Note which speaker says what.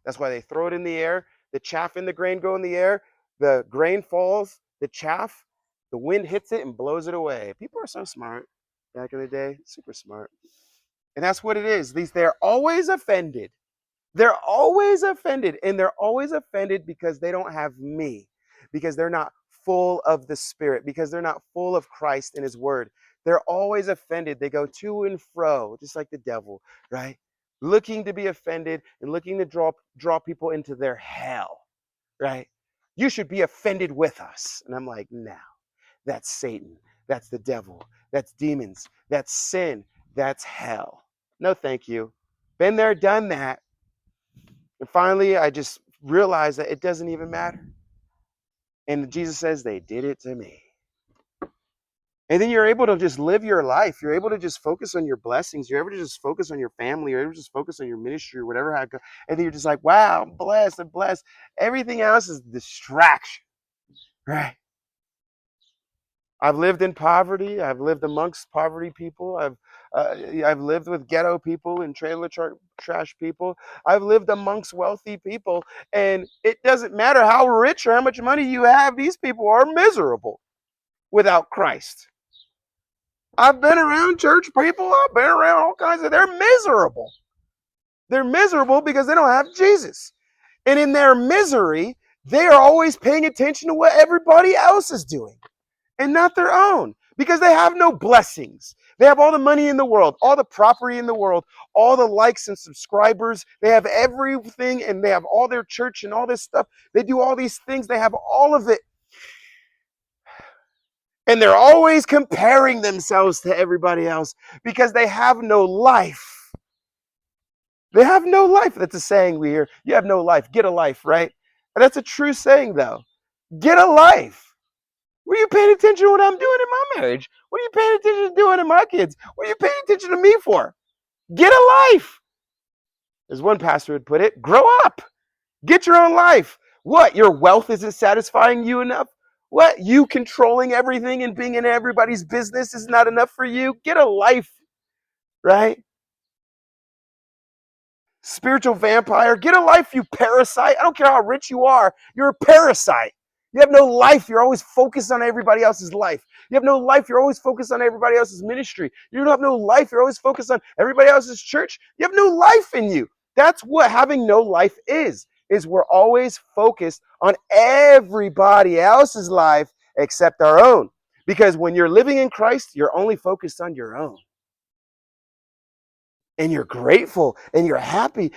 Speaker 1: That's why they throw it in the air. The chaff and the grain go in the air. The grain falls, the chaff, the wind hits it and blows it away. People are so smart back in the day, super smart. And that's what it is. They're always offended. They're always offended. And they're always offended because they don't have me, because they're not full of the Spirit, because they're not full of Christ and His Word. They're always offended. They go to and fro, just like the devil, right? Looking to be offended and looking to draw people into their hell, right? You should be offended with us. And I'm like, no, that's Satan. That's the devil. That's demons. That's sin. That's hell. No, thank you. Been there, done that. And finally, I just realized that it doesn't even matter. And Jesus says, they did it to me. And then you're able to just live your life. You're able to just focus on your blessings. You're able to just focus on your family. You're able to just focus on your ministry or whatever. And then you're just like, wow, I'm blessed. I'm blessed. Everything else is distraction, right? I've lived in poverty. I've lived amongst poverty people. I've lived with ghetto people and trailer trash people. I've lived amongst wealthy people. And it doesn't matter how rich or how much money you have. These people are miserable without Christ. I've been around church people. I've been around all kinds of, they're miserable. They're miserable because they don't have Jesus. And in their misery, they are always paying attention to what everybody else is doing and not their own, because they have no blessings. They have all the money in the world, all the property in the world, all the likes and subscribers. They have everything, and they have all their church and all this stuff. They do all these things. They have all of it. And they're always comparing themselves to everybody else because they have no life. They have no life. That's a saying we hear. You have no life. Get a life, right? And that's a true saying, though. Get a life. What are you paying attention to what I'm doing in my marriage? What are you paying attention to doing in my kids? What are you paying attention to me for? Get a life. As one pastor would put it, grow up. Get your own life. What? Your wealth isn't satisfying you enough? What? You controlling everything and being in everybody's business is not enough for you? Get a life, right? Spiritual vampire, get a life, you parasite. I don't care how rich you are. You're a parasite. You have no life. You're always focused on everybody else's life. You have no life. You're always focused on everybody else's ministry. You don't have no life. You're always focused on everybody else's church. You have no life in you. That's what having no life is we're always focused on everybody else's life except our own. Because when you're living in Christ, you're only focused on your own. And you're grateful and you're happy